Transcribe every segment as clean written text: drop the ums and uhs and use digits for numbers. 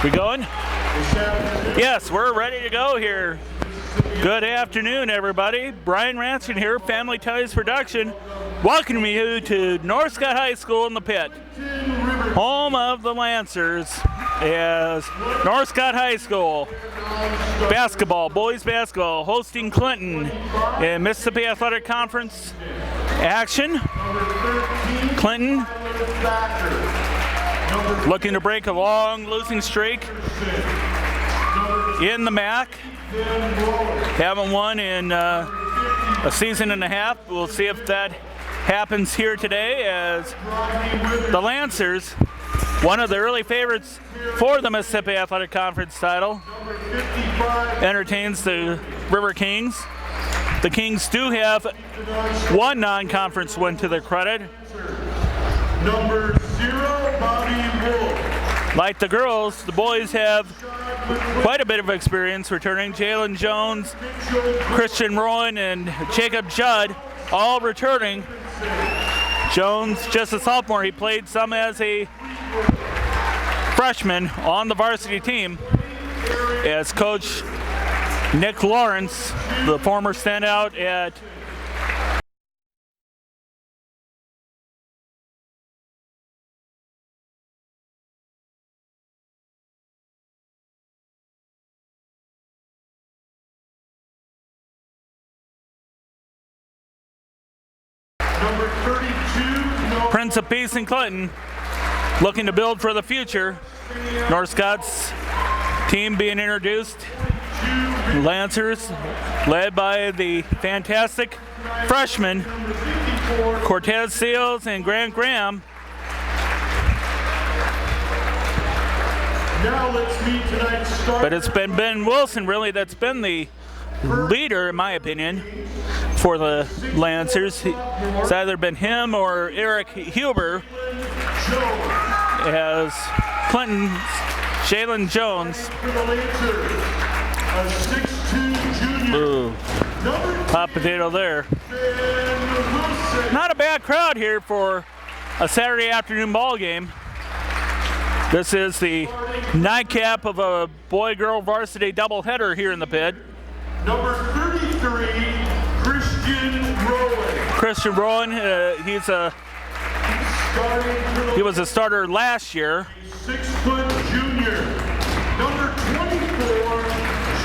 We going? Yes, we're ready to go here. Good afternoon, everybody. Brian Ranson here, Family Ties Production, welcoming you to North Scott High School in the Pit, home of the Lancers, as North Scott High School basketball, boys basketball, hosting Clinton in Mississippi Athletic Conference action. Clinton looking to break a long losing streak in the MAC. Haven't won in a season and a half. We'll see if that happens here today, as the Lancers, one of the early favorites for the Mississippi Athletic Conference title, entertains the River Kings. The Kings do have one non-conference win to their credit. Number 0, Bobby Wolf. Like the girls, the boys have quite a bit of experience returning. Jalen Jones, Christian Rowan, and Jacob Judd all returning. Jones, just a sophomore, he played some as a freshman on the varsity team, as Coach Nick Lawrence, the former standout at number 32, Prince of Peace in Clinton, looking to build for the future. North Scott's team being introduced. Lancers, led by the fantastic freshmen Cortez Seals and Grant Graham. Now let's meet tonight's starter. But it's been Ben Wilson, really, that's been the leader, in my opinion, for the Lancers. It's either been him or Eric Huber, as Clinton's Jalen Jones. A 6'2" junior. Ooh, hot potato there. Not a bad crowd here for a Saturday afternoon ball game. This is the nightcap of a boy-girl varsity doubleheader here in the Pit. Number 33, Christian Rowan. Christian Rowan, he was a starter last year. 6-foot junior. Number 24,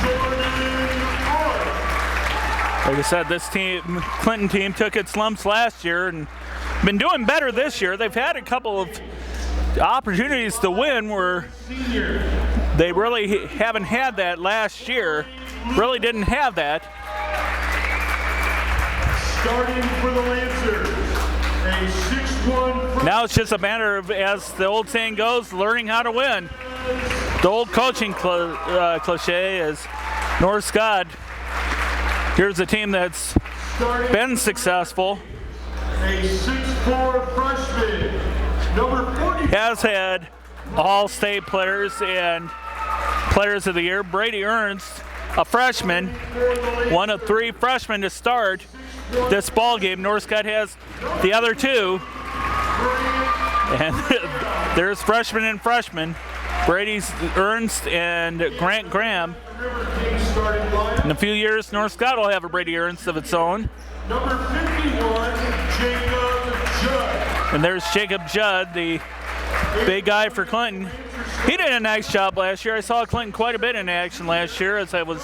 Jordan Art. Like I said, this team, Clinton team, took its lumps last year and been doing better this year. They've had a couple of opportunities to win where they really haven't had that last year. Really didn't have that. Starting for the Lancers, a 6'1". Now it's just a matter of, as the old saying goes, learning how to win. The old coaching cliche is North Scott. Here's a team that's been successful. A 6'4" freshman, number 40. Has had all-state players and players of the year. Brady Ernst, a freshman, one of 3 freshmen to start this ball game. North Scott has the other 2. And there's freshman and freshman. Brady's Ernst and Grant Graham. In a few years, North Scott will have a Brady Ernst of its own. Number 51, Jacob Judd. And there's Jacob Judd, the big guy for Clinton. He did a nice job last year. I saw Clinton quite a bit in action last year, as I was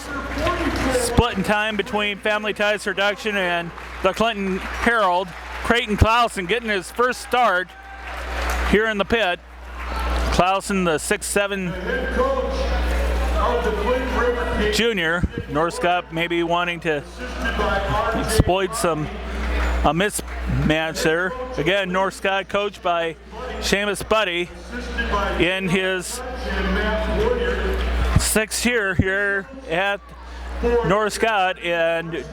splitting time between Family Ties Production and the Clinton Herald. Creighton Clausen getting his first start here in the Pit. Clausen, the 6'7" junior. North Scott maybe wanting to exploit a mismatch there. Again, North Scott coached by Seamus Buddy in his 6th year here at North Scott, and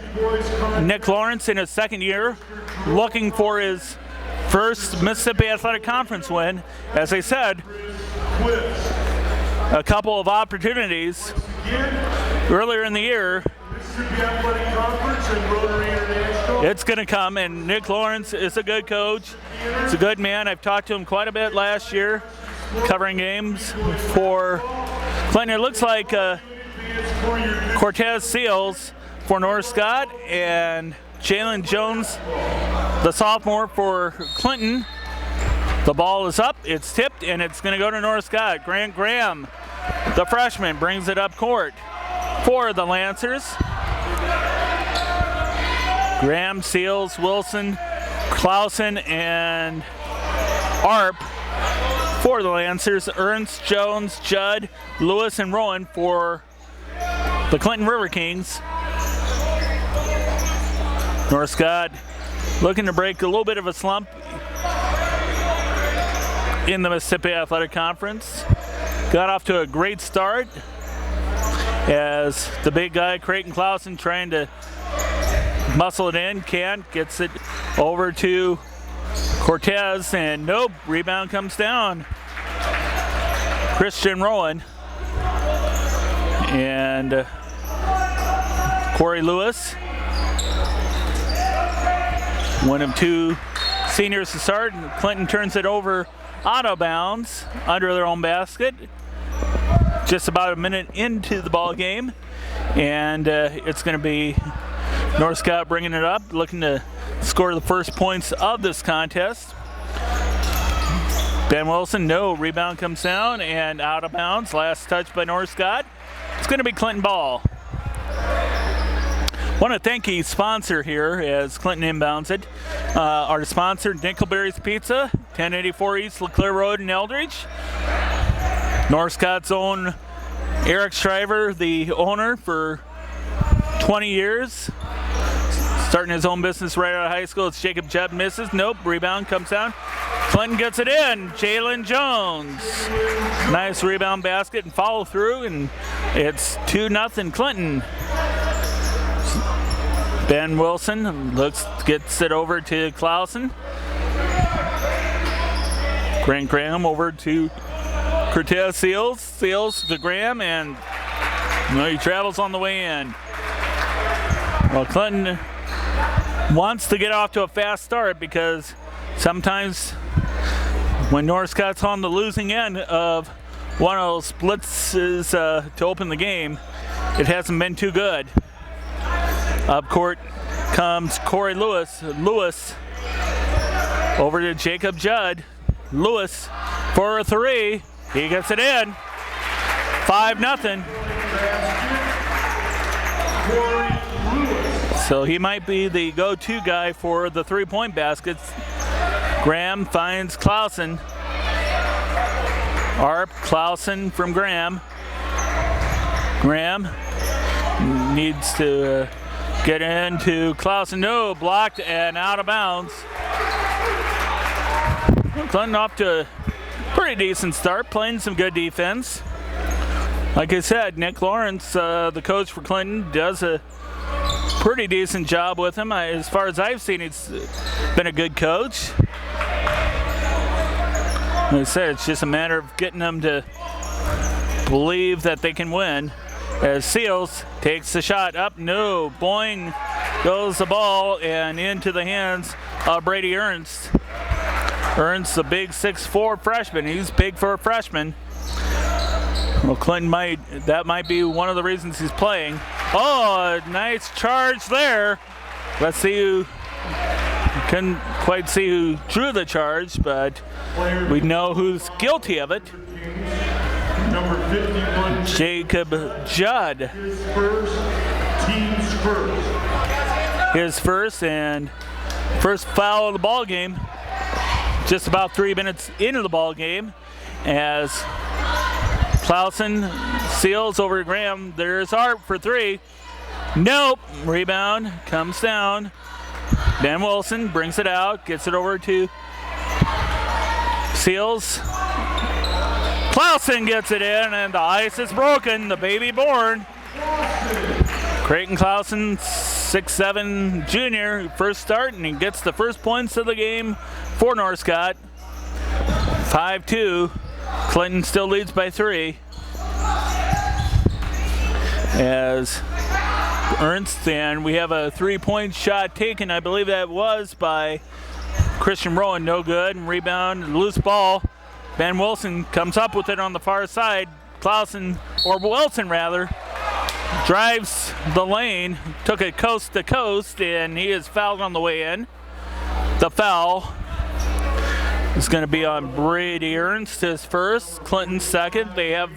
Nick Lawrence in his 2nd year, looking for his first Mississippi Athletic Conference win. As I said, a couple of opportunities earlier in the year. It's going to come, and Nick Lawrence is a good coach. He's a good man. I've talked to him quite a bit last year, covering games for Clinton, it looks like Cortez Seals for North Scott and Jalen Jones, the sophomore, for Clinton. The ball is up, it's tipped, and it's going to go to North Scott. Grant Graham, the freshman, brings it up court for the Lancers. Graham, Seals, Wilson, Clausen, and Arp for the Lancers. Ernst, Jones, Judd, Lewis, and Rowan for the Clinton River Kings. North Scott looking to break a little bit of a slump in the Mississippi Athletic Conference. Got off to a great start as the big guy, Creighton Clausen, trying to muscle it in, can't, gets it over to Cortez, and nope, rebound comes down. Christian Rowan and Corey Lewis, one of two seniors to start, and Clinton turns it over out of bounds under their own basket. Just about a minute into the ball game, and it's going to be North Scott bringing it up, looking to score the first points of this contest. Ben Wilson, no, rebound comes down and out of bounds. Last touch by North Scott. It's going to be Clinton ball. Want to thank a sponsor here as Clinton inbounds it. Our sponsor, Nickelberry's Pizza, 1084 East LeClaire Road in Eldridge. North Scott's own Eric Shriver, the owner for 20 years. Starting his own business right out of high school. It's Jacob Judd, misses. Nope, rebound comes down. Clinton gets it in. Jalen Jones. Nice rebound basket and follow through, and it's 2-0 Clinton. Ben Wilson gets it over to Clausen. Grant Graham over to Cortez Seals. Seals to Graham, and he travels on the way in. Well, Clinton wants to get off to a fast start because sometimes when North Scott's on the losing end of one of those blitzes to open the game, it hasn't been too good. Up court comes Corey Lewis. Lewis over to Jacob Judd. Lewis for a three. He gets it in. 5-0. So he might be the go-to guy for the three-point baskets. Graham finds Clausen. Arp, Clausen from Graham. Graham needs to get into Clausen. No, blocked and out of bounds. Clinton off to a pretty decent start, playing some good defense. Like I said, Nick Lawrence, the coach for Clinton, does a pretty decent job with him. As far as I've seen, he's been a good coach. Like I said, it's just a matter of getting them to believe that they can win. As Seals takes the shot up, no, boing goes the ball and into the hands of Brady Ernst. Ernst, the big 6'4" freshman. He's big for a freshman. Well, Clinton that might be one of the reasons he's playing. Oh, a nice charge there. Let's see who, couldn't quite see who drew the charge, but we know who's guilty of it. Number 51, Jacob Judd. his first, team's first. His first and first foul of the ball game. Just about 3 minutes into the ball game, as Clausen Seals over to Graham. There's Hart for three. Nope. Rebound comes down. Ben Wilson brings it out, gets it over to Seals. Clausen gets it in, and the ice is broken. The baby born. Creighton Clausen, 6'7" junior, first start, and he gets the first points of the game for North Scott. 5-2. Clinton still leads by 3. As Ernst, and we have a 3-point shot taken, I believe that was by Christian Rowan, no good. And rebound, loose ball. Ben Wilson comes up with it on the far side. Clausen, or Wilson rather, drives the lane, took it coast to coast, and he is fouled on the way in. The foul is going to be on Brady Ernst, his first, Clinton second. They have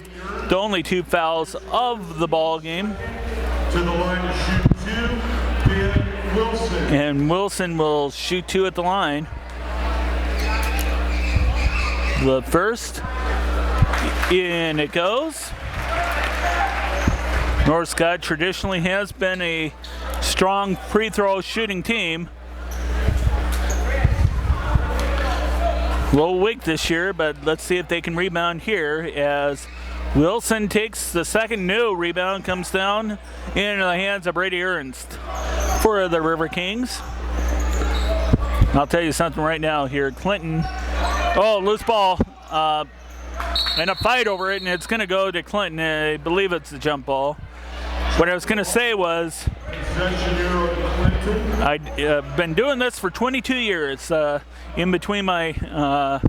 the only 2 fouls of the ball game. To the line to shoot 2, Ben Wilson. And Wilson will shoot 2 at the line. The first, in it goes. North Scott traditionally has been a strong free throw shooting team. A little weak this year, but let's see if they can rebound here as Wilson takes the second. No rebound, comes down into the hands of Brady Ernst for the River Kings. I'll tell you something right now here. Clinton, oh, loose ball, and a fight over it, and it's going to go to Clinton. I believe it's a jump ball. What I was going to say was, I've been doing this for 22 years. In between my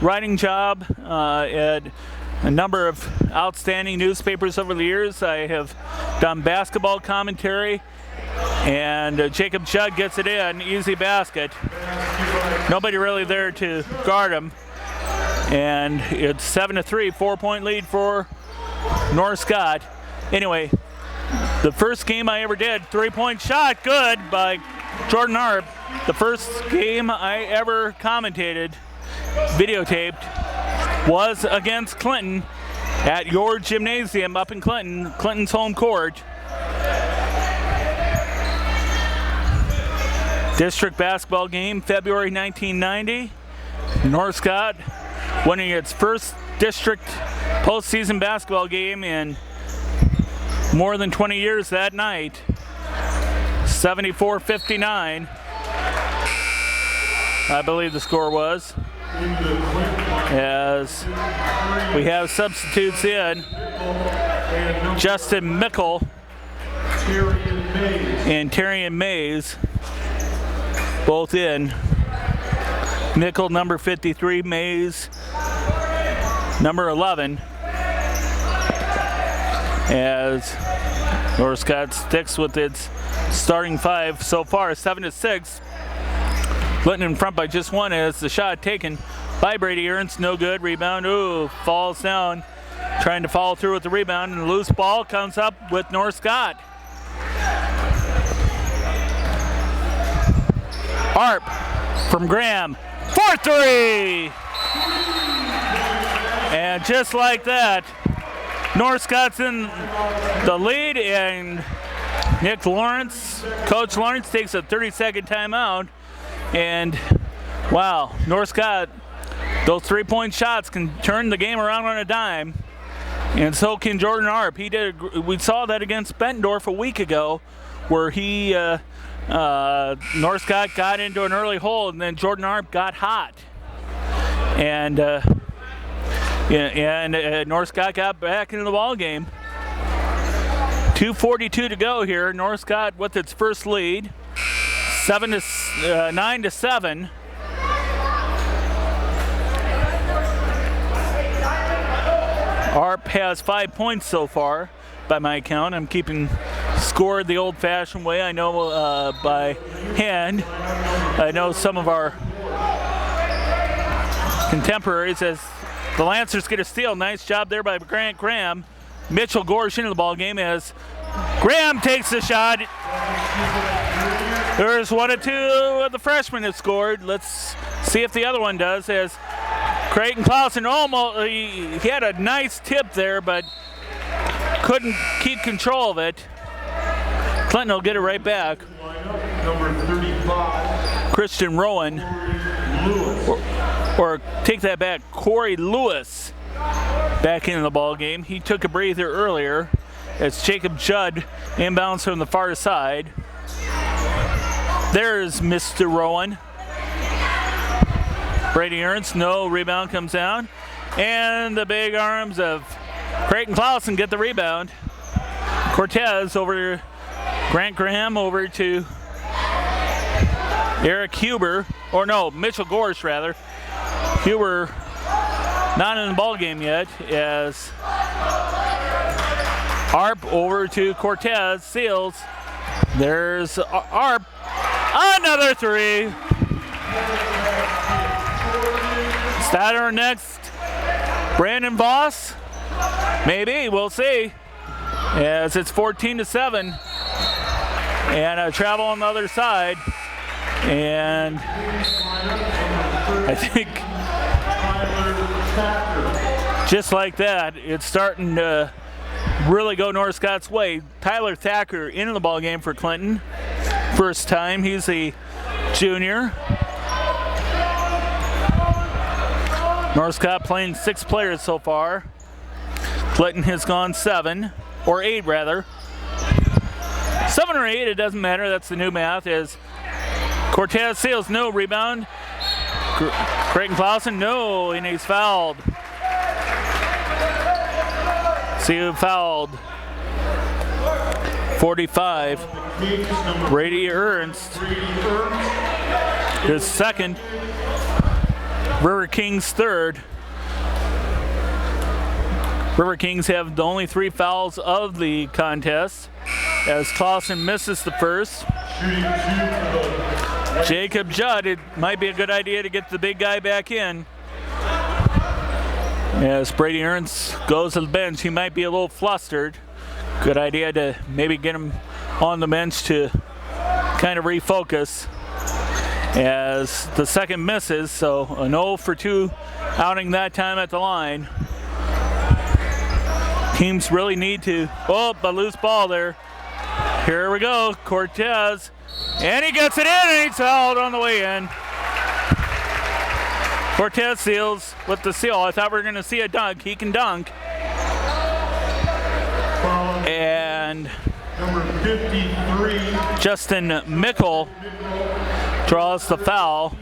writing job at a number of outstanding newspapers over the years, I have done basketball commentary, and Jacob Judd gets it in, easy basket. Nobody really there to guard him, and it's 7-3, 4-point lead for North Scott. Anyway, the first game I ever did, 3-point shot, good by Jordan Arp. The first game I ever commentated, videotaped, was against Clinton at your gymnasium up in Clinton, Clinton's home court. District basketball game, February 1990. North Scott winning its first district postseason basketball game in more than 20 years that night. 74-59, I believe the score was, as we have substitutes in. Justin Mickle and Terrian Mays both in. Mickle number 53, Mays number 11, as North Scott sticks with its starting 5 so far, 7-6. Clinton in front by just 1 as the shot taken by Brady Ernst, no good. Rebound, ooh, falls down, trying to follow through with the rebound, and the loose ball comes up with North Scott. Arp from Graham, 4-3! And just like that, North Scott's in the lead, and Nick Lawrence, Coach Lawrence, takes a 30-second timeout. And wow, North Scott, those 3-point shots can turn the game around on a dime, and so can Jordan Arp. We saw that against Bettendorf a week ago, where North Scott got into an early hole, and then Jordan Arp got hot, and North Scott got back into the ball game. 2:42 to go here. North Scott with its first lead, 9-7. Arp has 5 points so far, by my count. I'm keeping score the old-fashioned way. I know by hand. I know some of our contemporaries, as the Lancers get a steal. Nice job there by Grant Graham. Mitchell Gorsh into the ball game as Graham takes the shot. There's 1 or 2 of the freshmen that scored. Let's see if the other one does, as Creighton Clausen almost, he had a nice tip there, but couldn't keep control of it. Clinton will get it right back. Number 35. Christian Rowan, or take that back, Corey Lewis back into the ball game. He took a breather earlier as Jacob Judd inbounds from the far side. There's Mr. Rowan. Brady Ernst, no rebound, comes down. And the big arms of Creighton Clausen get the rebound. Cortez over to Grant Graham, over to Eric Huber, or no, Mitchell Gorsh rather. Huber not in the ball game yet, as Arp over to Cortez. Seals. There's Arp. Another three. Starter next. Brandon Voss. Maybe. We'll see. As it's 14-7. And a travel on the other side. And I think just like that, it's starting to really go North Scott's way. Tyler Thacker into the ball game for Clinton. First time. He's a junior. North Scott playing 6 players so far. Clinton has gone 7, or 8 rather. 7 or 8, it doesn't matter. That's the new math. As Cortez Seals, no rebound. Creighton Clausen, no, and he's fouled. See who fouled. 45. Brady Ernst. His second. River Kings third. River Kings have the only 3 fouls of the contest, as Clausen misses the first. Jacob Judd, it might be a good idea to get the big guy back in. As Brady Ernst goes to the bench, he might be a little flustered. Good idea to maybe get him on the bench to kind of refocus. As the second misses, so an 0 for 2 outing that time at the line. Teams really need to, oh, a loose ball there. Here we go, Cortez. And he gets it in, and he's fouled on the way in. Cortez Seals with the seal. I thought we were going to see a dunk. He can dunk. And Number 53. Justin Mickle draws the foul.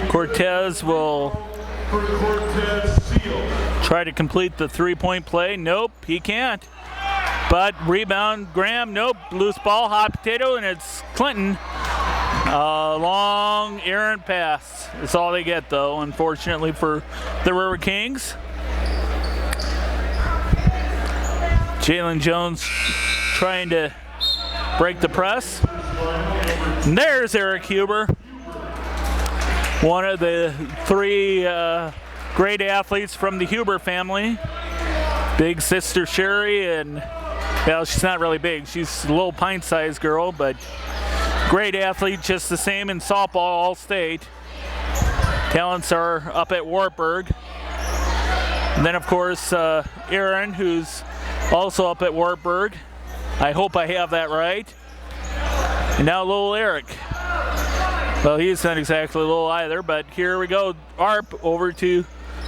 Cortez will try to complete the 3-point play. Nope, he can't. But rebound, Graham, nope, loose ball, hot potato, and it's Clinton. Long errant pass. That's all they get, though, unfortunately for the River Kings. Jalen Jones trying to break the press. And there's Eric Huber, one of the 3 great athletes from the Huber family. Big sister Sherry, and well, she's not really big. She's a little pint-sized girl, but great athlete, just the same in softball, all state. Talents are up at Wartburg. And then, of course, Aaron, who's also up at Wartburg. I hope I have that right. And now little Eric. Well, he's not exactly little either, but here we go. Arp over to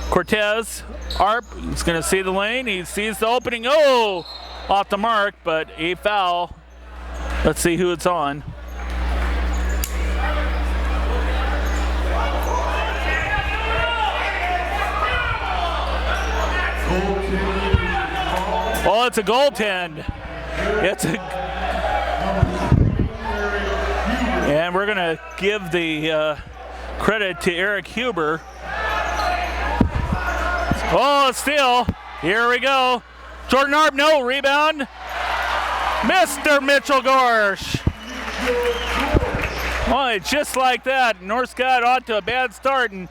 Cortez. Arp is going to see the lane. He sees the opening. Oh! Off the mark, but a foul. Let's see who it's on. Oh, it's a goaltend. It's a, and we're gonna give the credit to Eric Huber. Oh, steal. Here we go. Jordan Arp, no rebound. Mr. Mitchell Gorsh. Boy, just like that, North Scott off to a bad start, and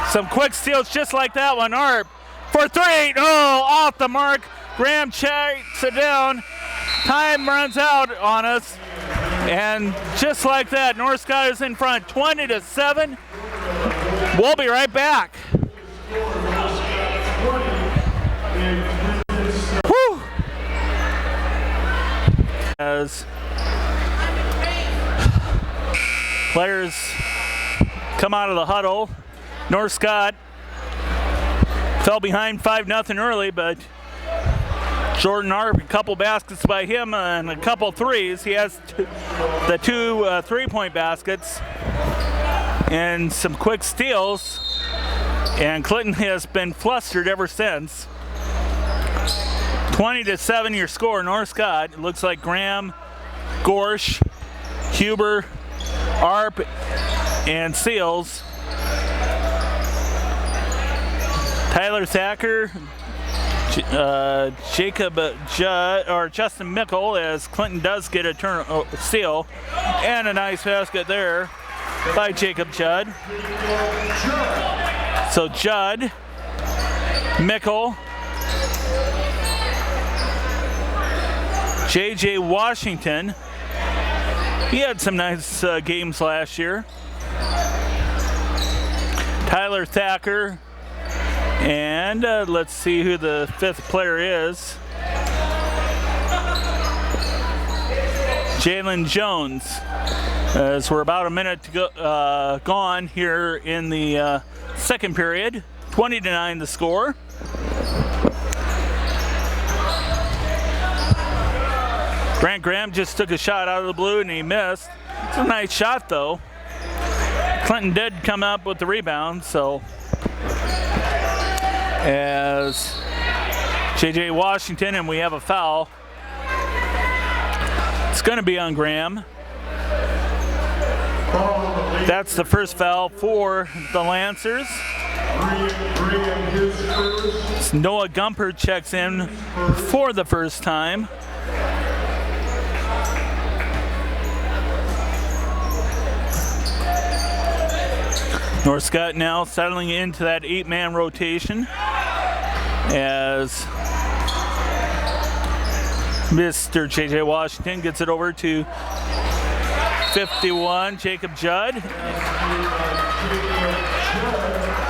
some quick steals just like that one. Arp for 3. Oh, off the mark. Graham checks it down. Time runs out on us, and just like that, North Scott is in front, 20-7. We'll be right back. Whew. As players come out of the huddle, North Scott fell behind 5-0 early, but Jordan Arp, a couple baskets by him and a couple threes. He has the 2 3-point baskets and some quick steals, and Clinton has been flustered ever since. 20-7 your score, North Scott. It looks like Graham, Gorsh, Huber, Arp, and Seals. Tyler Thacker Jacob Judd, or Justin Mickle, as Clinton does get a steal, and a nice basket there by Jacob Judd. So Judd, Mickle, J.J. Washington. He had some nice games last year. Tyler Thacker, and let's see who the 5th player is. Jalen Jones. As we're about a minute to go, gone here in the second period. 20-9 the score. Grant Graham just took a shot out of the blue and he missed. It's a nice shot though. Clinton did come up with the rebound, so as J.J. Washington, and we have a foul. It's going to be on Graham. That's the first foul for the Lancers. Noah Gumper checks in for the first time. North Scott now settling into that 8-man rotation as Mr. J.J. Washington gets it over to 51, Jacob Judd.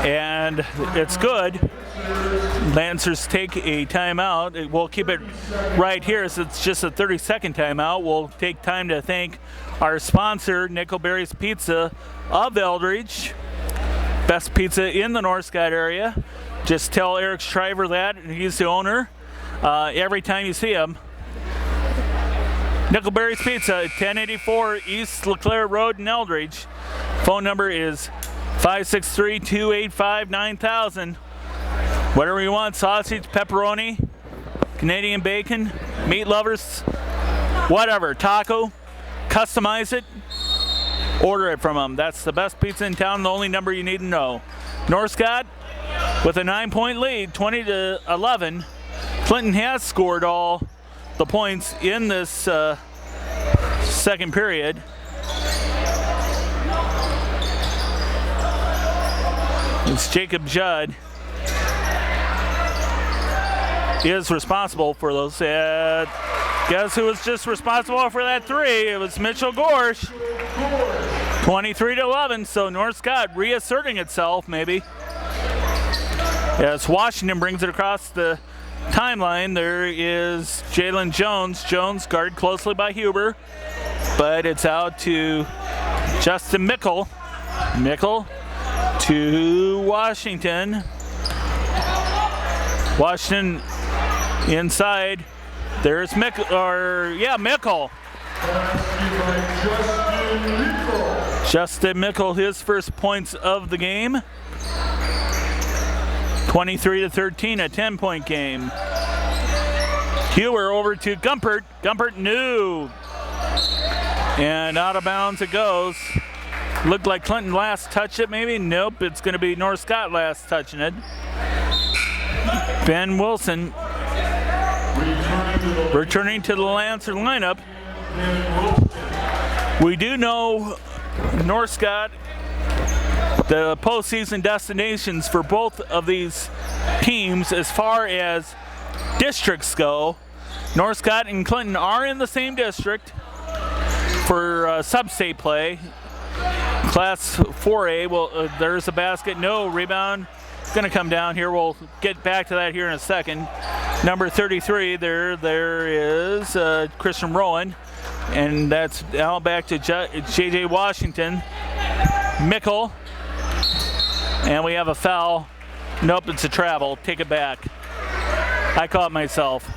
And it's good. Lancers take a timeout. We'll keep it right here, so it's just a 30-second timeout. We'll take time to thank our sponsor, Nickelberry's Pizza of Eldridge. Best pizza in the North Scott area. Just tell Eric Shriver that, and he's the owner. Every time you see him. Nickelberry's Pizza, 1084 East LeClaire Road in Eldridge. Phone number is 563-285-9000. Whatever you want, sausage, pepperoni, Canadian bacon, meat lovers, whatever, taco, customize it. Order it from them. That's the best pizza in town, the only number you need to know. North Scott with a 9-point lead, 20-11. Clinton has scored all the points in this second period. It's Jacob Judd is responsible for those. Guess who was just responsible for that 3? It was Mitchell Gorsh. 23-11, so North Scott reasserting itself maybe. As Washington brings it across the timeline, there is Jalen Jones. Jones guarded closely by Huber, but it's out to Justin Mickle. Mickle to Washington. Washington inside. There's Mickle. Justin Mickle, his first points of the game. 23-13, a 10-point game. Hewer over to Gumpert. Gumpert new. And out of bounds it goes. Looked like Clinton last touched it maybe. Nope, it's going to be North Scott last touching it. Ben Wilson returning to the Lancer lineup. We do know North Scott, the postseason destinations for both of these teams as far as districts go. North Scott and Clinton are in the same district for sub-state play. Class 4A, well, there's a basket, no rebound. It's going to come down here. We'll get back to that here in a second. Number 33, there is Christian Rowan. And that's now back to J.J. Washington. Mickle. And we have a foul. Nope, it's a travel. Take it back. I caught myself.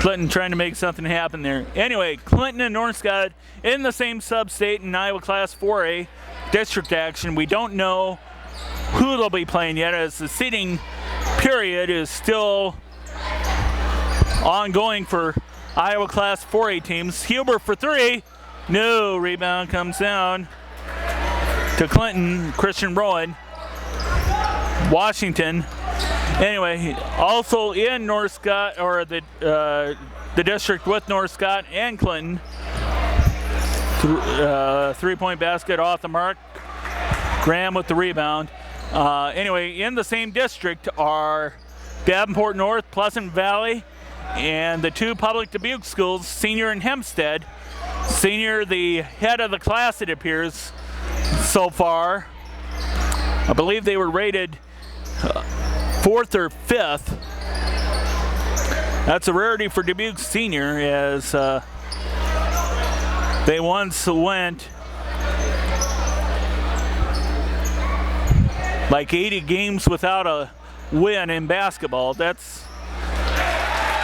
Clinton trying to make something happen there. Anyway, Clinton and North Scott in the same sub-state in Iowa Class 4A district action. We don't know who they'll be playing yet, as the seeding period is still ongoing for Iowa Class 4A teams. Huber for 3. No, rebound comes down to Clinton. Christian Rowan. Washington. Anyway, also in North Scott, or the district with North Scott and Clinton, 3-point basket off the mark. Graham with the rebound. Anyway, in the same district are Davenport North, Pleasant Valley, and the two public Dubuque schools, Senior and Hempstead. Senior, the head of the class, it appears, so far. I believe they were rated 4th or 5th. That's a rarity for Dubuque Senior, as they once went like 80 games without a win in basketball. That's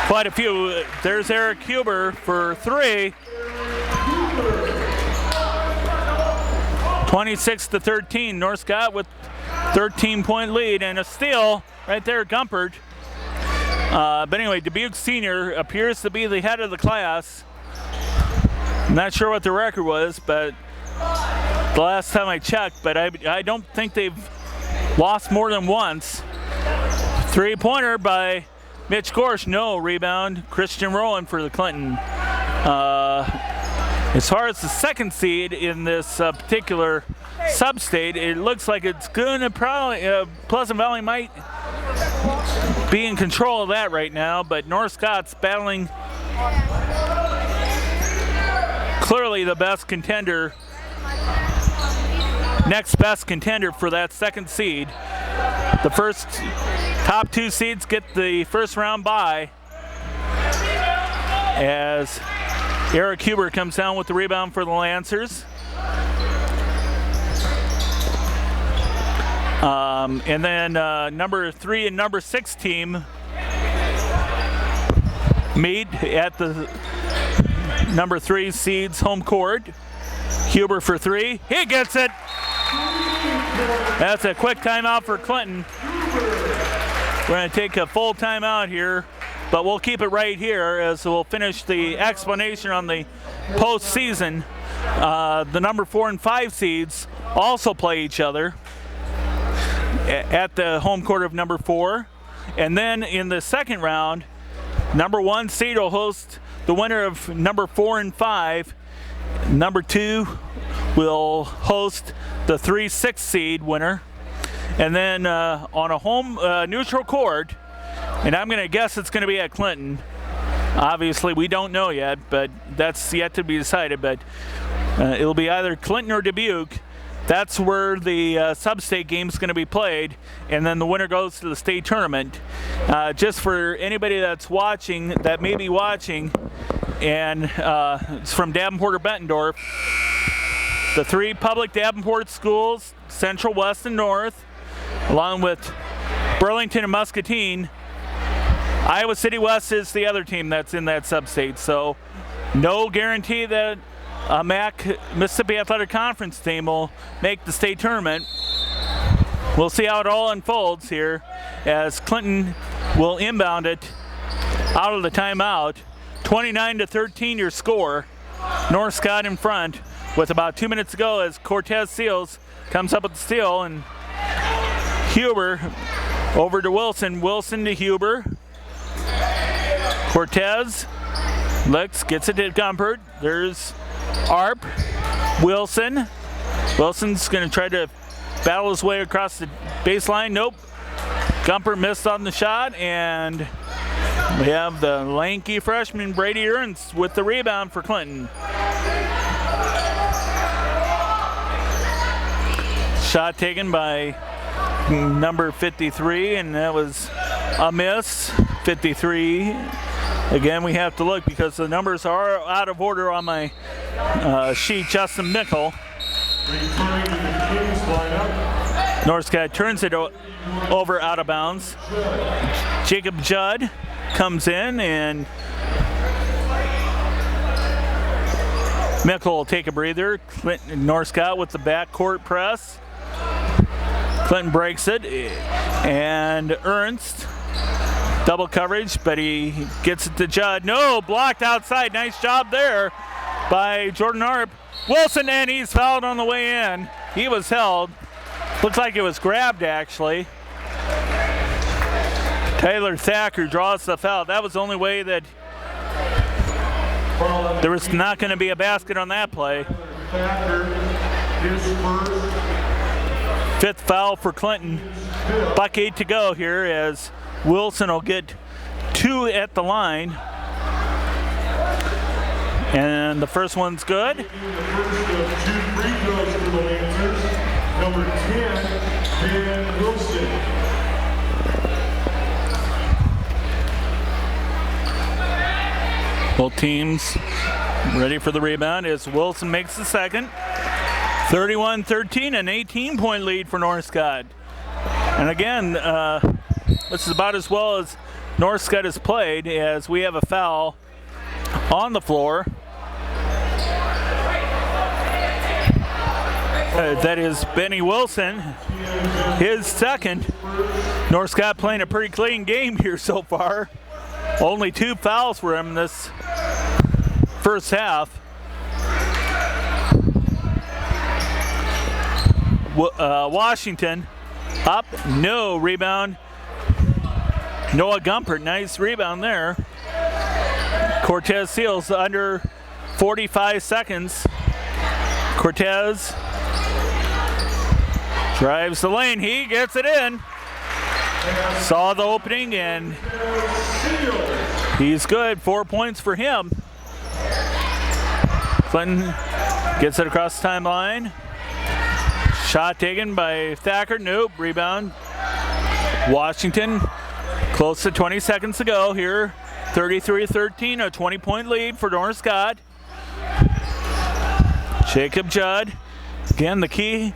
quite a few. There's Eric Huber for 3. 26-13. North Scott with 13-point lead and a steal right there, Gumpert. But anyway, Dubuque Senior appears to be the head of the class. I'm not sure what the record was, but the last time I checked, but I don't think they've lost more than once. 3-pointer by Mitch Gorsh, no. Rebound, Christian Rowan for the Clinton. As far as the second seed in this particular sub-state, it looks like it's going to probably, Pleasant Valley might be in control of that right now, but North Scott's battling clearly the best contender, next best contender for that second seed. The first top 2 seeds get the first round bye, as Eric Huber comes down with the rebound for the Lancers. And then number 3 and number 6 team meet at the number 3 seeds home court. Huber for 3. He gets it. That's a quick timeout for Clinton. We're going to take a full timeout here, but we'll keep it right here as we'll finish the explanation on the postseason. The number 4 and 5 seeds also play each other at the home court of number 4. And then in the second round, number 1 seed will host the winner of number 4 and 5. Number 2 will host the 3-6 seed winner. And then on a home neutral court, and I'm going to guess it's going to be at Clinton. Obviously, we don't know yet, but that's yet to be decided. But it'll be either Clinton or Dubuque. That's where the sub-state game is going to be played, and then the winner goes to the state tournament. Just for anybody that's watching, that may be watching, and it's from Davenport or Bettendorf. The 3 public Davenport schools, Central, West, and North, along with Burlington and Muscatine. Iowa City West is the other team that's in that sub-state, so no guarantee that a MAC, Mississippi Athletic Conference team, will make the state tournament. We'll see how it all unfolds here as Clinton will inbound it out of the timeout. 29-13 your score. North Scott in front with about 2 minutes to go as Cortez Seals comes up with the steal, and Huber over to Wilson. Wilson to Huber. Cortez looks, gets it to Gumpert. There's Arp. Wilson. Wilson's going to try to battle his way across the baseline. Nope. Gumpert missed on the shot, and we have the lanky freshman Brady Ernst with the rebound for Clinton. Shot taken by number 53, and that was a miss. 53. Again, we have to look because the numbers are out of order on my sheet. Justin Mickle. North Scott turns it over out of bounds. Jacob Judd comes in, and Mickle will take a breather. Clinton, North Scott with the backcourt press. Clinton breaks it, and Ernst. Double coverage, but he gets it to Judd. No, blocked outside. Nice job there by Jordan Arp. Wilson, and he's fouled on the way in. He was held. Looks like it was grabbed, actually. Tyler Thacker draws the foul. That was the only way that there was not going to be a basket on that play. Fifth foul for Clinton. Buck 8 to go here as Wilson will get 2 at the line. And the first one's good. The first of 2 free throws for the Lancers. Number 10, Ben Wilson. Both teams ready for the rebound as Wilson makes the second. 31-13, an 18-point lead for North Scott. And again, this is about as well as North Scott has played, as we have a foul on the floor. That is Benny Wilson, his second. North Scott playing a pretty clean game here so far. Only 2 fouls for him this first half. Washington up, no rebound. Noah Gumpert, nice rebound there. Cortez Seals under 45 seconds. Cortez drives the lane, he gets it in. Saw the opening and he's good, 4 points for him. Clinton gets it across the timeline. Shot taken by Thacker, nope, rebound. Washington, close to 20 seconds to go here. 33-13, a 20-point lead for North Scott. Jacob Judd, again the key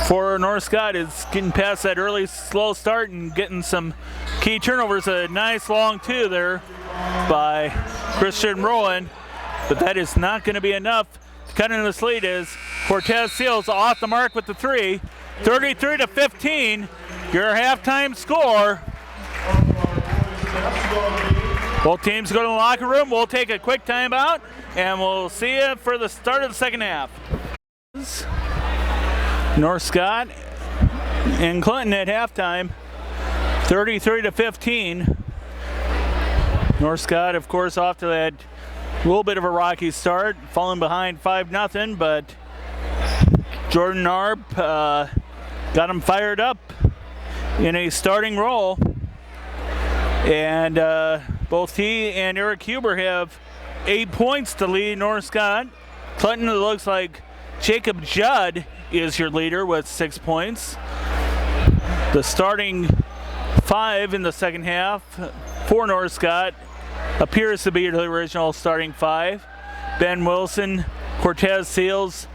for North Scott is getting past that early slow start and getting some key turnovers. A nice long 2 there by Christian Rowan, but that is not going to be enough to cut into this lead as Cortez Seals off the mark with the 3. 33-15, your halftime score. Both teams go to the locker room. We'll take a quick timeout and we'll see you for the start of the second half. North Scott and Clinton at halftime, 33-15. North Scott, of course, off to that little bit of a rocky start, falling behind 5-0, but Jordan Arp got him fired up in a starting role. And both he and Eric Huber have 8 points to lead North Scott. Clinton, it looks like Jacob Judd is your leader with 6 points. The starting 5 in the second half for North Scott appears to be the original starting 5. Ben Wilson, Cortez Seals,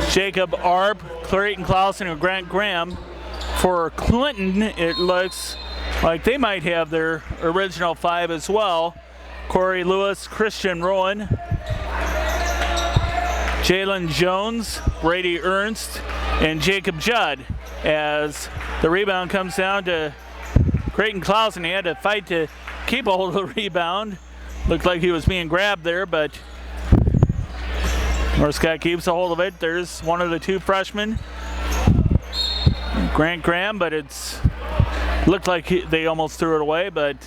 Jacob Arp, Clayton Clausen, and Grant Graham. For Clinton, it looks like they might have their original 5 as well. Corey Lewis, Christian Rowan, Jalen Jones, Brady Ernst, and Jacob Judd. As the rebound comes down to Creighton Clausen, he had to fight to keep a hold of the rebound. Looked like he was being grabbed there, but North Scott keeps a hold of it. There's one of the 2 freshmen, Grant Graham, but it's looked like they almost threw it away, but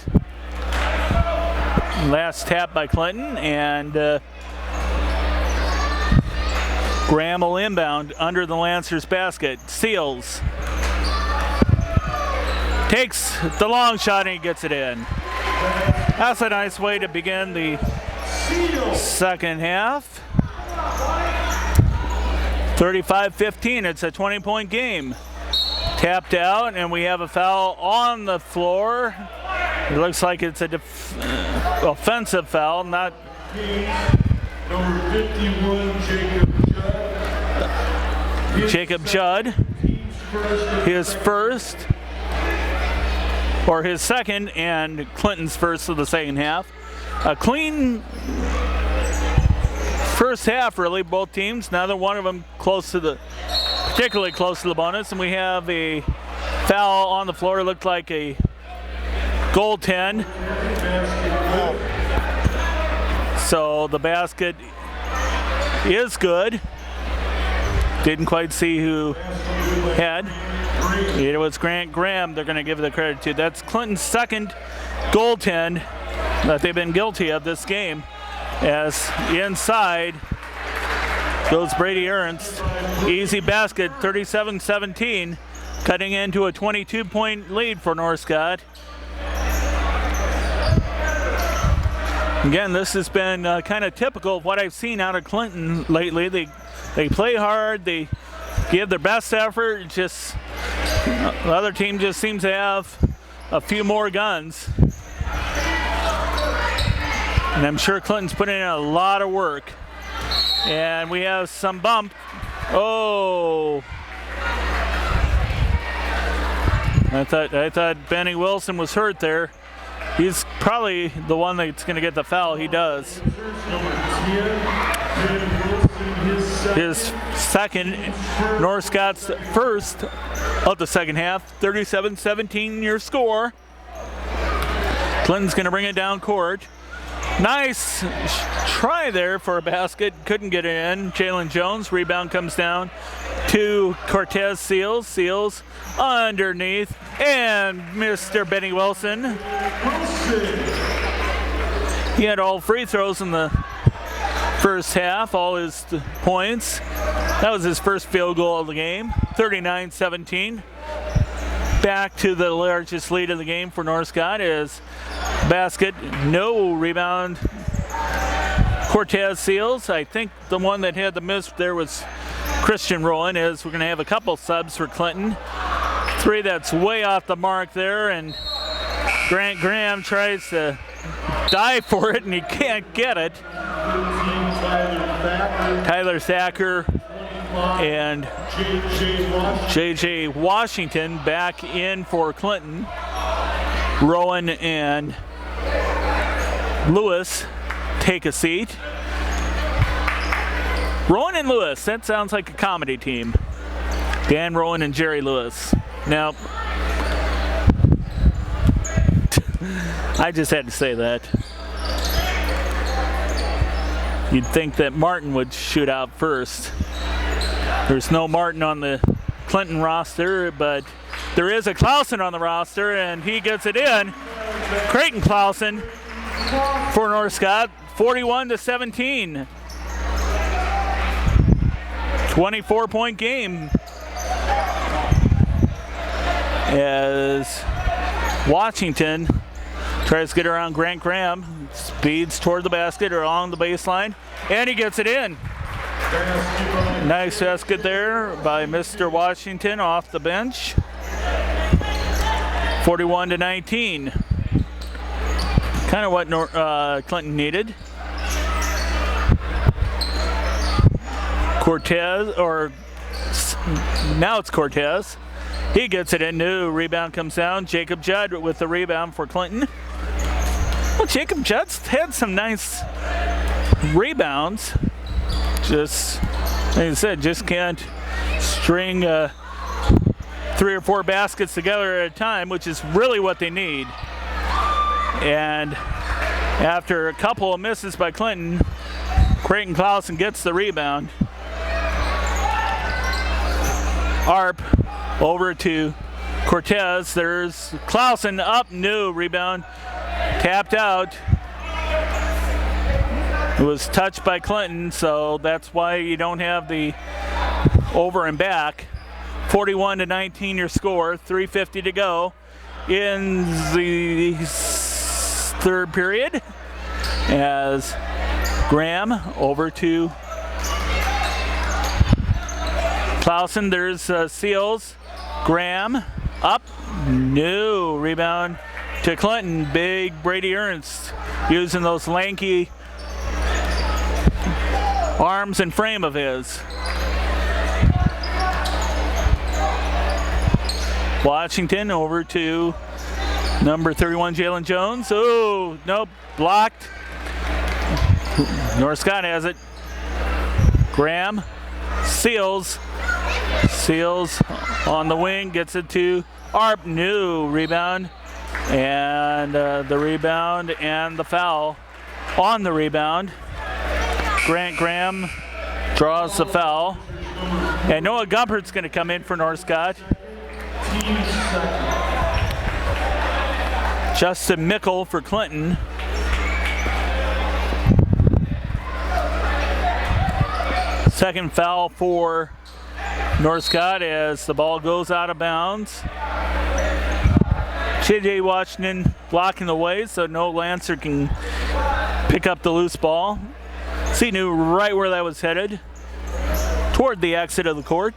last tap by Clinton, and Graham will inbound under the Lancers basket. Seals takes the long shot and he gets it in. That's a nice way to begin the second half. 35-15, it's a 20-point game. Tapped out, and we have a foul on the floor. It looks like it's a offensive foul, not. Number 51, Jacob Judd, his first, or his second, and Clinton's first of the second half. A clean first half, really, both teams. Neither one of them particularly close to the bonus, and we have a foul on the floor. It looked like a goaltend. So the basket is good. Didn't quite see who had. It was Grant Graham they're going to give the credit to. That's Clinton's second goaltend that they've been guilty of this game. As inside goes Brady Ernst. Easy basket, 37-17, cutting into a 22-point lead for North Scott. Again, this has been kind of typical of what I've seen out of Clinton lately. They play hard, they give their best effort, just the other team just seems to have a few more guns. And I'm sure Clinton's putting in a lot of work. And we have some bump. Oh. I thought Benny Wilson was hurt there. He's probably the one that's going to get the foul. He does. His second, North Scott's first of the second half. 37-17 your score. Clinton's going to bring it down court. Nice try there for a basket. Couldn't get it in. Jalen Jones. Rebound comes down to Cortez Seals. Seals underneath. And Mr. Benny Wilson. He had all free throws in the first half. All his points. That was his first field goal of the game. 39-17. Back to the largest lead of the game for North Scott is basket, no rebound. Cortez Seals. I think the one that had the miss there was Christian Rowan. As we're going to have a couple subs for Clinton. Three that's way off the mark there, and Grant Graham tries to dive for it and he can't get it. Tyler Thacker and J.J. Washington back in for Clinton. Rowan and Lewis take a seat. Rowan and Lewis, that sounds like a comedy team. Dan Rowan and Jerry Lewis. Now, I just had to say that. You'd think that Martin would shoot out first. There's no Martin on the Clinton roster, but there is a Clausen on the roster, and he gets it in. Creighton Clausen for North Scott, 41-17. 24-point game. As Washington tries to get around Grant Graham, speeds toward the basket or along the baseline, and he gets it in. Nice basket there by Mr. Washington off the bench. 41-19. Kind of what Clinton needed. Cortez, or now it's Cortez. He gets it in. New rebound comes down. Jacob Judd with the rebound for Clinton. Well, Jacob Judd's had some nice rebounds. Just, like I said, just can't string 3 or 4 baskets together at a time, which is really what they need. And after a couple of misses by Clinton, Creighton Clausen gets the rebound. Arp over to Cortez. There's Clausen up, new rebound, tapped out. It was touched by Clinton, so that's why you don't have the over and back. 41-19 your score, 3:50 to go in the third period. As Graham over to Clausen, there's Seals. Graham up, no rebound to Clinton. Big Brady Ernst using those lanky arms and frame of his. Washington over to number 31, Jalen Jones. Oh, nope, blocked. North Scott has it. Graham, Seals on the wing, gets it to Arp. New rebound, and the rebound and the foul on the rebound. Grant Graham draws the foul, and Noah Gumpert's going to come in for North Scott. seconds. Justin Mickle for Clinton. Second foul for North Scott as the ball goes out of bounds. J.J. Washington blocking the way so no Lancer can pick up the loose ball. So he knew right where that was headed, toward the exit of the court.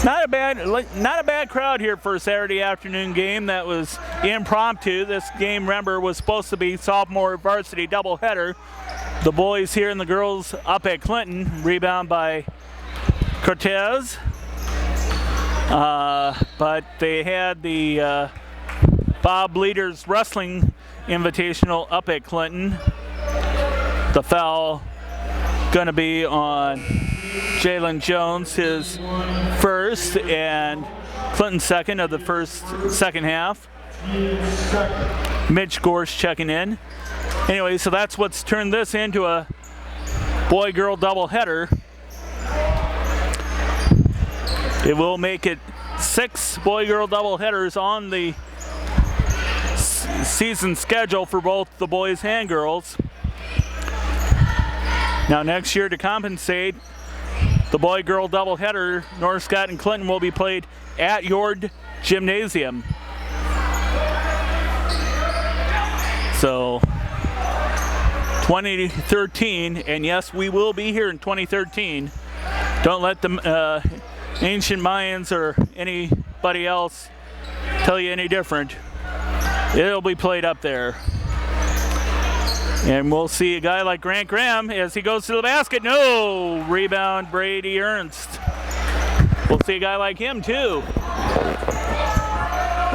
Not a bad crowd here for a Saturday afternoon game that was impromptu. This game, remember, was supposed to be sophomore varsity doubleheader. The boys here and the girls up at Clinton. Rebound by Cortez. But they had the Bob Leaders Wrestling Invitational up at Clinton. The foul gonna be on Jalen Jones, his first, and Clinton second of the second half. Mitch Gorsh checking in. Anyway, so that's what's turned this into a boy-girl doubleheader. It will make it 6 boy-girl doubleheaders on the season schedule for both the boys and girls. Now next year, to compensate, the boy-girl doubleheader, North Scott and Clinton, will be played at Yord Gymnasium. So 2013, and yes, we will be here in 2013. Don't let the ancient Mayans or anybody else tell you any different. It'll be played up there. And we'll see a guy like Grant Graham as he goes to the basket. No! Rebound, Brady Ernst. We'll see a guy like him too.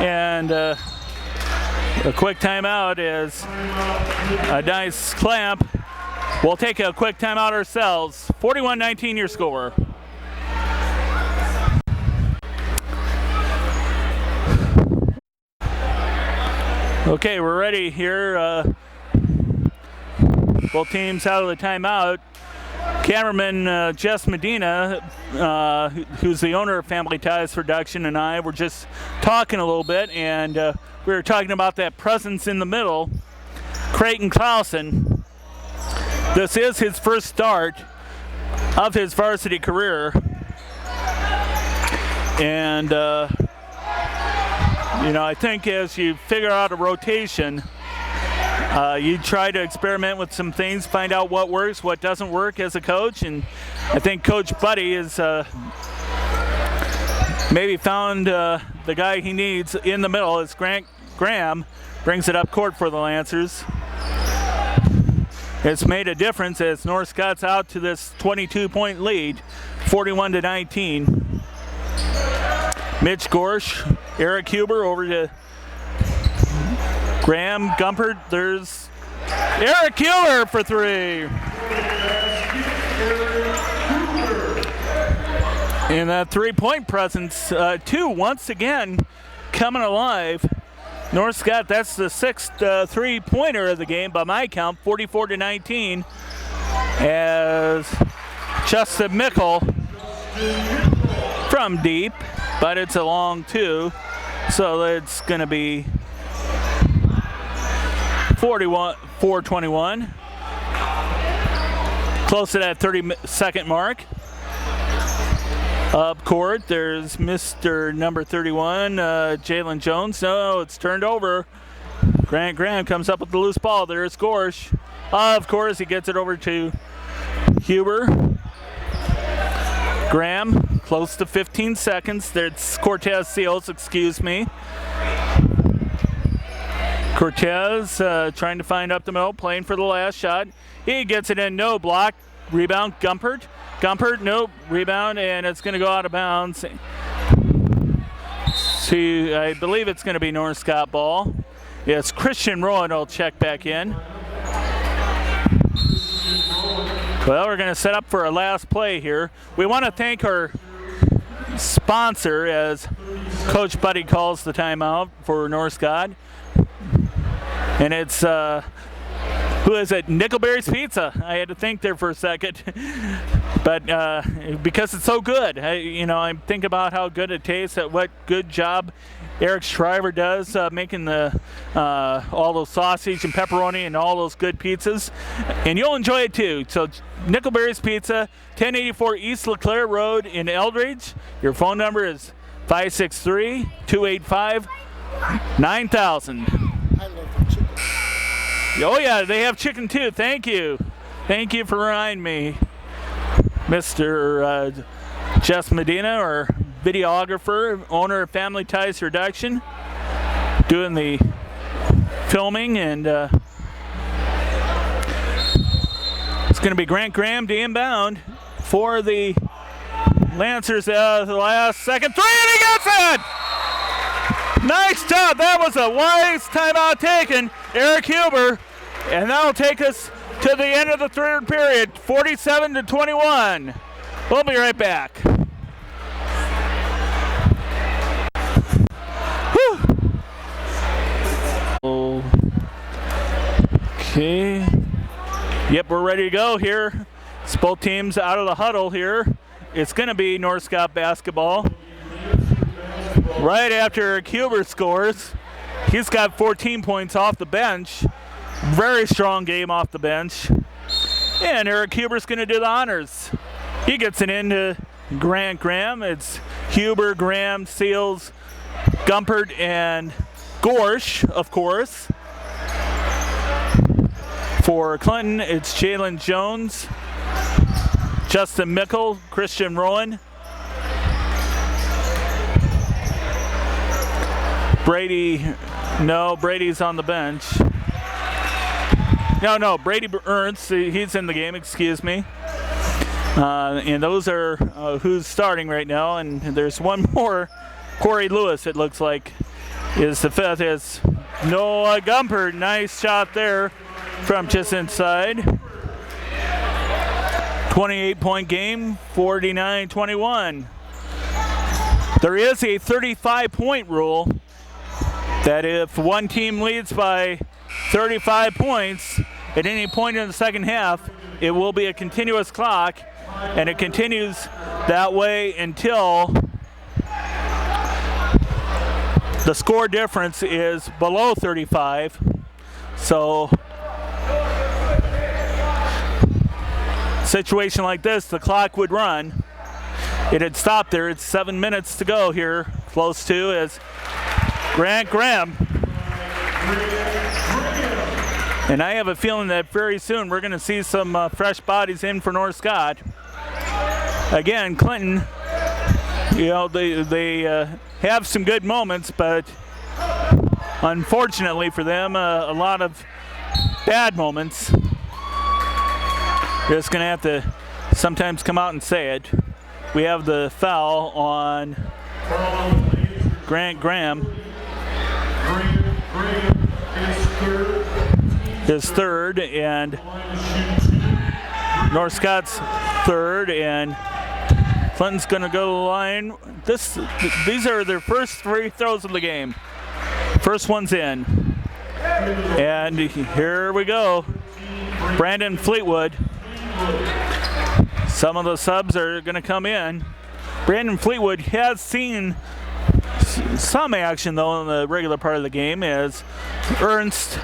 And a quick timeout is a nice clamp. We'll take a quick timeout ourselves. 41-19 your score. Okay, we're ready here. Both teams out of the timeout. Cameraman Jess Medina, who's the owner of Family Ties Production, and I were just talking a little bit, and we were talking about that presence in the middle, Creighton Clausen. This is his first start of his varsity career, and you know, I think as you figure out a rotation, you try to experiment with some things, find out what works, what doesn't work as a coach, and I think Coach Buddy is maybe found the guy he needs in the middle. As Grant Graham brings it up court for the Lancers. It's made a difference as North Scott's out to this 22-point lead, 41-19. Mitch Gorsh, Eric Huber over to Graham Gumpert. There's Eric Huber for 3. And that three-point presence, too, once again, coming alive. North Scott, that's the 6th three-pointer of the game by my count, 44-19, as Justin Mickle from deep, but it's a long 2, so it's going to be 4-21. Close to that 30-second mark. Up court, there's Mr. number 31, Jalen Jones. No, it's turned over. Grant Graham comes up with the loose ball. There's Gorsh. Of course, he gets it over to Huber. Graham, close to 15 seconds. There's Cortez Seals, excuse me. Cortez trying to find up the middle, playing for the last shot. He gets it in, no block. Rebound, Gumpert. Gumpert, nope, rebound, and it's going to go out of bounds. See, I believe it's going to be North Scott ball. Yes, Christian Rowan will check back in. Well, we're going to set up for our last play here. We want to thank our sponsor, as Coach Buddy calls the timeout for North Scott. And it's, who is it? Nickelberry's Pizza. I had to think there for a second. But because it's so good, I think about how good it tastes, what good job Eric Shriver does making the all those sausage and pepperoni and all those good pizzas, and you'll enjoy it too. So Nickelberry's Pizza, 1084 East LeClaire Road in Eldridge. Your phone number is 563-285-9000. I love the chicken. Oh yeah, they have chicken too. Thank you for reminding me, Mr. Jess Medina, our videographer, owner of Family Ties Production, doing the filming, and it's going to be Grant Graham to inbound for the Lancers. The last second three, and he gets it! Nice job. That was a wise timeout taken, Eric Huber, and that'll take us to the end of the third period, 47-21. We'll be right back. Whew. Okay. Yep, we're ready to go here. It's both teams out of the huddle here. It's going to be North Scott basketball. Right after Eric Huber scores, he's got 14 points off the bench. Very strong game off the bench. And Eric Huber's going to do the honors. He gets it into Grant Graham. It's Huber, Graham, Seals, Gumpert, and Gorsh, of course. For Clinton, it's Jalen Jones, Justin Mickle, Christian Rowan, Brady's on the bench. No, Brady Ernst, he's in the game, excuse me. And those are who's starting right now. And there's one more, Corey Lewis, it looks like, is the fifth. Is Noah Gumpert. Nice shot there from just inside. 28-point game, 49-21. There is a 35-point rule that if one team leads by 35 points at any point in the second half, it will be a continuous clock, and it continues that way until the score difference is below 35. So, situation like this, the clock would run. It had stopped there. It's 7 minutes to go here, close to, as Grant Graham. And I have a feeling that very soon we're going to see some fresh bodies in for North Scott. Again, Clinton, they have some good moments, but unfortunately for them, a lot of bad moments. You're just going to have to sometimes come out and say it. We have the foul on Grant Graham. His third, and North Scott's third, and Clinton's going to go to the line. These are their first free throws of the game. First one's in. And here we go. Brandon Fleetwood. Some of the subs are going to come in. Brandon Fleetwood has seen some action, though, in the regular part of the game, as Ernst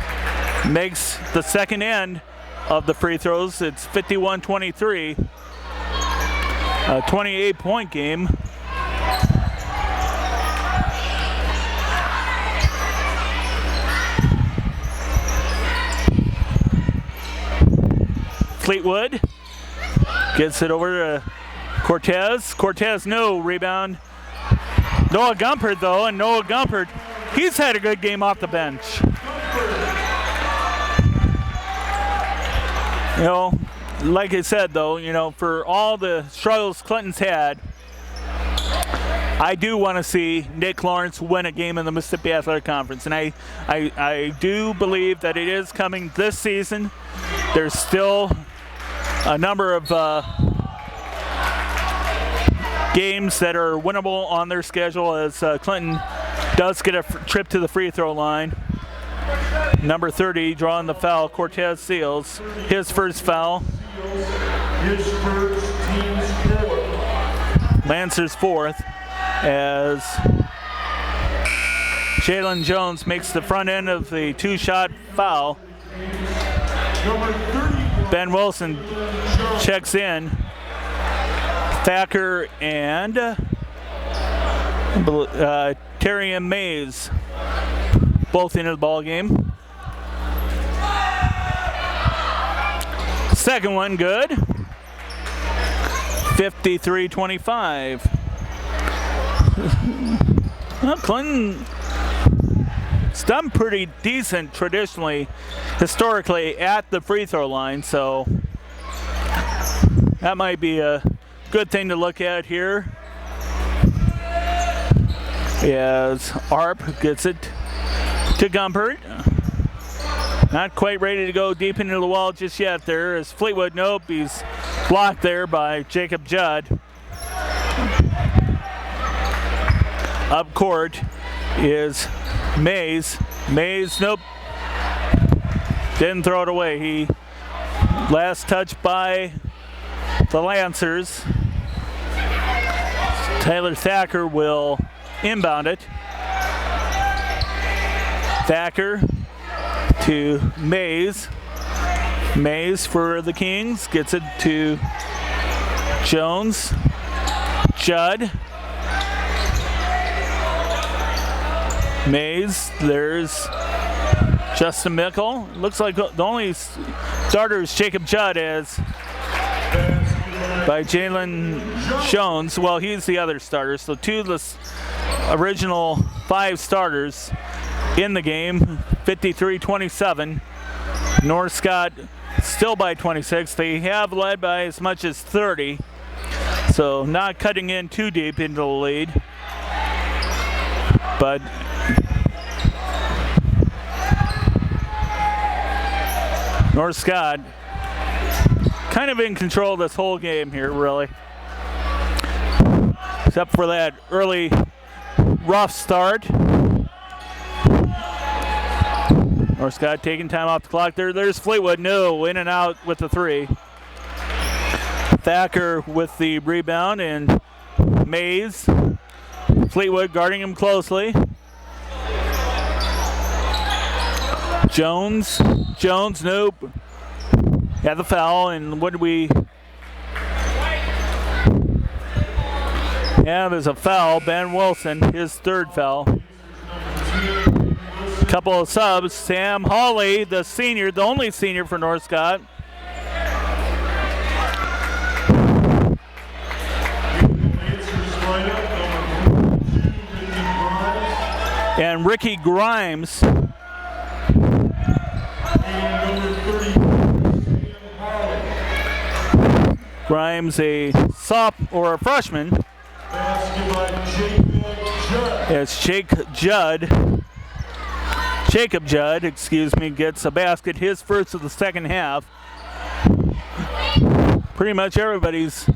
makes the second end of the free throws. It's 51-23, a 28-point game. Fleetwood gets it over to Cortez. Cortez, no rebound. Noah Gumpert, though, and Noah Gumpert, he's had a good game off the bench. Like I said, though, for all the struggles Clinton's had, I do want to see Nick Lawrence win a game in the Mississippi Athletic Conference, and I do believe that it is coming this season. There's still a number of games that are winnable on their schedule, as Clinton does get a trip to the free throw line. Number 30 drawing the foul, Cortez Seals, his first foul. His first Lancers fourth as Jalen Jones makes the front end of the two-shot foul. Ben Wilson checks in. Thacker and Terry and Mays both into the ball game. Second one good. 53-25. Well, Clinton's done pretty decent traditionally, historically, at the free throw line, so that might be a good thing to look at here. As Arp gets it to Gumpert. Not quite ready to go deep into the wall just yet there. As Fleetwood, nope, he's blocked there by Jacob Judd. Up court is Mays. Mays, nope. Didn't throw it away. He last touch by the Lancers. Tyler Thacker will inbound it. Thacker to Mays. Mays for the Kings gets it to Jones. Judd. Mays, there's Justin Mickle. Looks like the only starter is Jacob Judd as by Jalen Jones. Well, he's the other starter. So two of the original 5 starters in the game. 53-27. North Scott still by 26. They have led by as much as 30. So not cutting in too deep into the lead. But North Scott kind of in control of this whole game here, really. Except for that early rough start. North Scott taking time off the clock there. There's Fleetwood, no, in and out with the 3. Thacker with the rebound and Mays. Fleetwood guarding him closely. Jones, nope. Got the foul, and what do we have as a foul? Ben Wilson, his 3rd foul. Couple of subs. Sam Hawley, the senior, the only senior for North Scott. And Ricky Grimes. Grimes, a a freshman. It's Jacob Judd, gets a basket, his first of the second half. Pretty much everybody's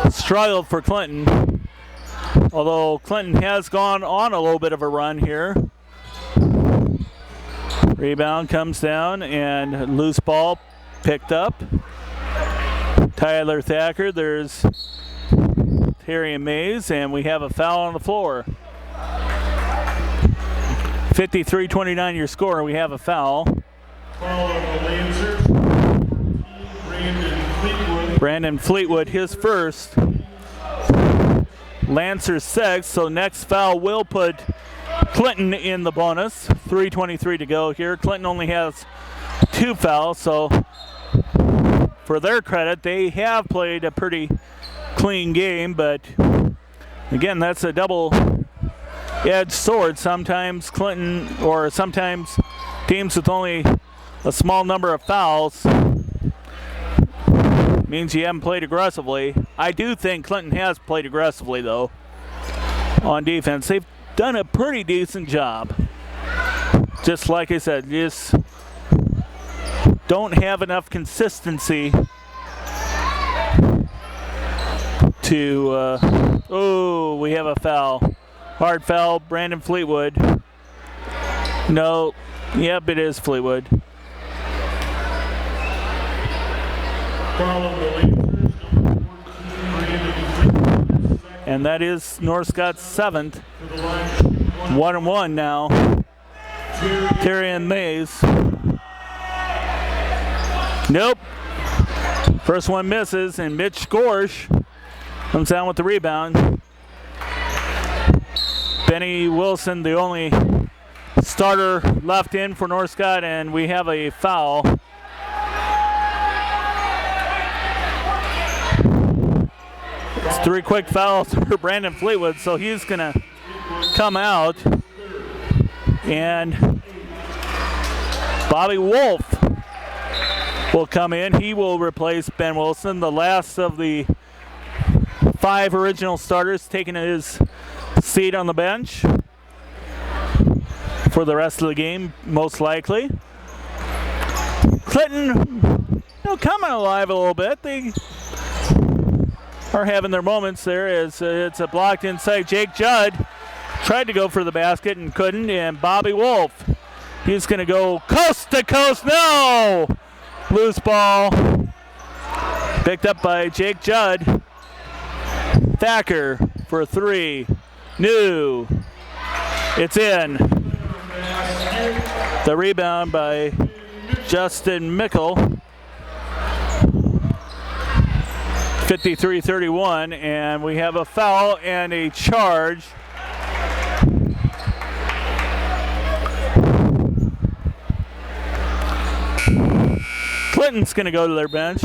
struggled for Clinton, although Clinton has gone on a little bit of a run here. Rebound comes down and loose ball picked up. Tyler Thacker, there's Terry and Mays, and we have a foul on the floor. 53-29 your score, we have a foul. Foul on the Lancers. Brandon Fleetwood, his first. Lancers 6, so next foul will put Clinton in the bonus. 3:23 to go here. Clinton only has 2 fouls, so for their credit, they have played a pretty clean game, but again, that's a double-edged sword. Sometimes Clinton, or sometimes teams with only a small number of fouls means you haven't played aggressively. I do think Clinton has played aggressively, though, on defense. They've done a pretty decent job. Just like I said, just don't have enough consistency to, oh, we have a foul. Hard foul, Brandon Fleetwood. No, yep, it is Fleetwood. Foul on the Lancers, number 14, and that is North Scott's 7th. 1-1 now. Tyrion Mays. Nope. First one misses, and Mitch Gorsh comes down with the rebound. Benny Wilson, the only starter left in for North Scott, and we have a foul. It's 3 quick fouls for Brandon Fleetwood, so he's going to come out. And Bobby Wolf will come in. He will replace Ben Wilson, the last of the 5 original starters, taking his seat on the bench for the rest of the game, most likely. Clinton, coming alive a little bit. They are having their moments there as it's a blocked inside. Jake Judd tried to go for the basket and couldn't, and Bobby Wolf, he's going to go coast to coast. No! Loose ball. Picked up by Jake Judd. Thacker for 3. New. It's in. The rebound by Justin Mickle. 53-31, and we have a foul and a charge. Clinton's going to go to their bench.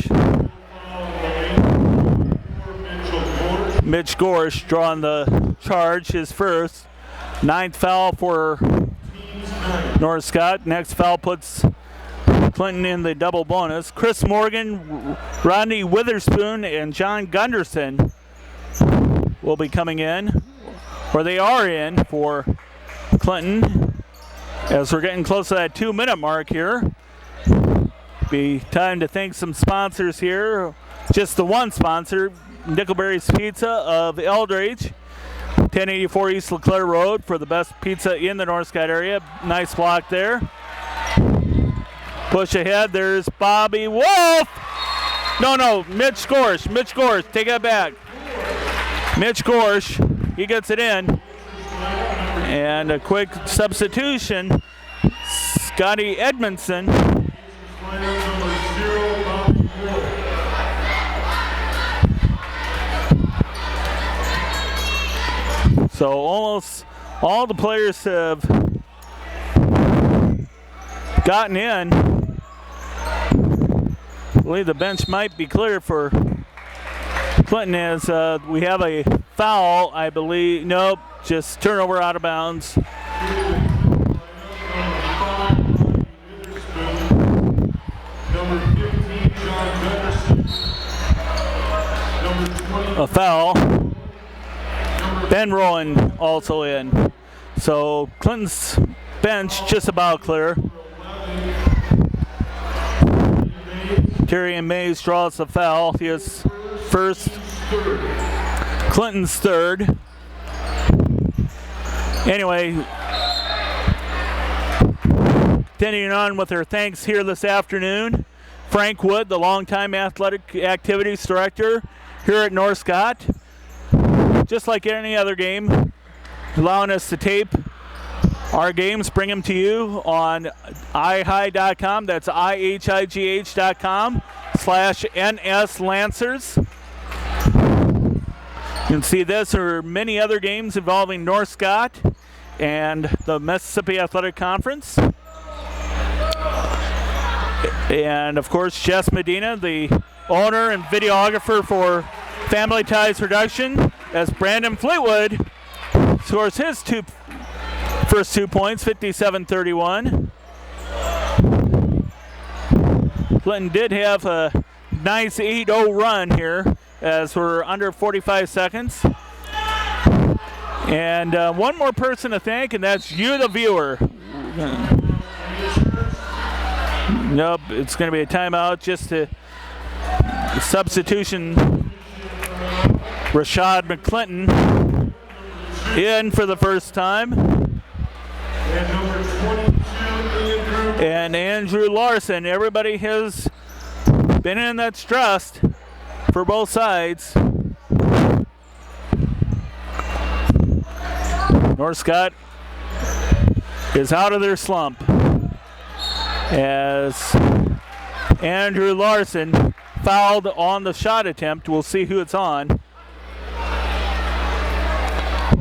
Mitch Gorsh drawing the charge, his first. 9th foul for North Scott. Next foul puts Clinton in the double bonus. Chris Morgan, Rodney Witherspoon, and John Gunderson will be coming in, or they are in for Clinton. As we're getting close to that 2-minute mark here. Be time to thank some sponsors here. Just the one sponsor, Nickelberry's Pizza of Eldridge, 1084 East LeClaire Road, for the best pizza in the North Scott area. Nice block there. Push ahead, there's Bobby Wolf. No, Mitch Gorsh. Mitch Gorsh, take that back. Mitch Gorsh, he gets it in. And a quick substitution, Scotty Edmondson. So almost all the players have gotten in. I believe the bench might be clear for Clinton as we have a foul, I believe. Nope, just turnover out of bounds. A foul. Ben Rowan also in. So Clinton's bench just about clear. Tyrion Mays draws the foul. His first, Clinton's third. Anyway, continuing on with our thanks here this afternoon. Frank Wood, the longtime athletic activities director here at North Scott. Just like any other game, allowing us to tape our games, bring them to you on ihigh.com. That's ihigh.com/NS Lancers. You can see this or many other games involving North Scott and the Mississippi Athletic Conference. And of course, Jess Medina, the owner and videographer for Family Ties Production, as Brandon Fleetwood scores his first 2 points, 57-31. Clinton did have a nice 8-0 run here as we're under 45 seconds. And one more person to thank, and that's you, the viewer. Nope, it's going to be a timeout just to substitution. Rashad McClinton in for the first time. And Andrew Larson. Everybody has been in that's dressed for both sides. North Scott is out of their slump as Andrew Larson fouled on the shot attempt. We'll see who it's on.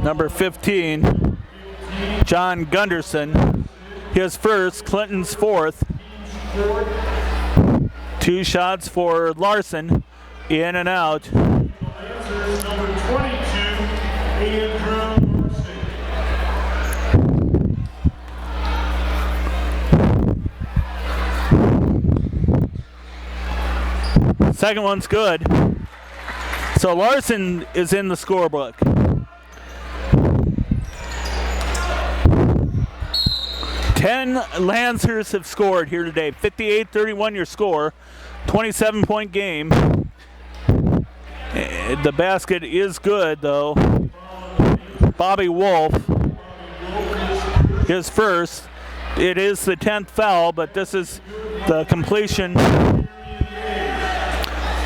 Number 15, John Gunderson. His first, Clinton's fourth. 2 shots for Larson, in and out. Number 22, Andrew Larson. Second one's good. So Larson is in the scorebook. 10 Lancers have scored here today. 58-31 your score. 27-point game. The basket is good though. Bobby Wolf, his first. It is the 10th foul, but this is the completion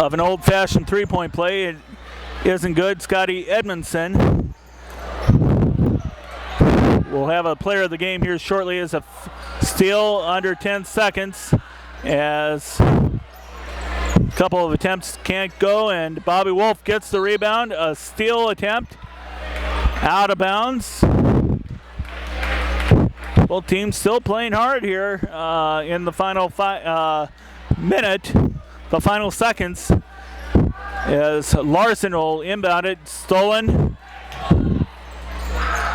of an old-fashioned three-point play. It isn't good. Scotty Edmondson will have a player of the game here shortly as a steal under 10 seconds as a couple of attempts can't go, and Bobby Wolf gets the rebound. A steal attempt out of bounds. Both teams still playing hard here in the final minute, the final seconds, as Larson will inbound it. Stolen.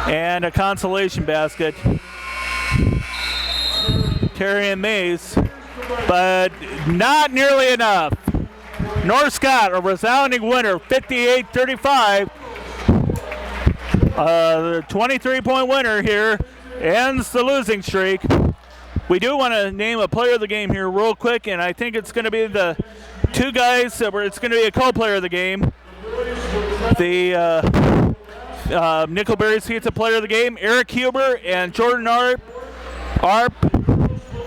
And a consolation basket. Terry and Mays, but not nearly enough. North Scott, a resounding winner, 58-35. The 23-point winner here ends the losing streak. We do want to name a player of the game here real quick, and I think it's going to be the 2 guys where it's going to be a co-player of the game. The Nickelberry's Pizza player of the game, Eric Huber and Jordan Arp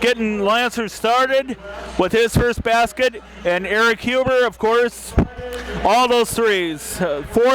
getting Lancers started with his first basket, and Eric Huber, of course, all those threes. 4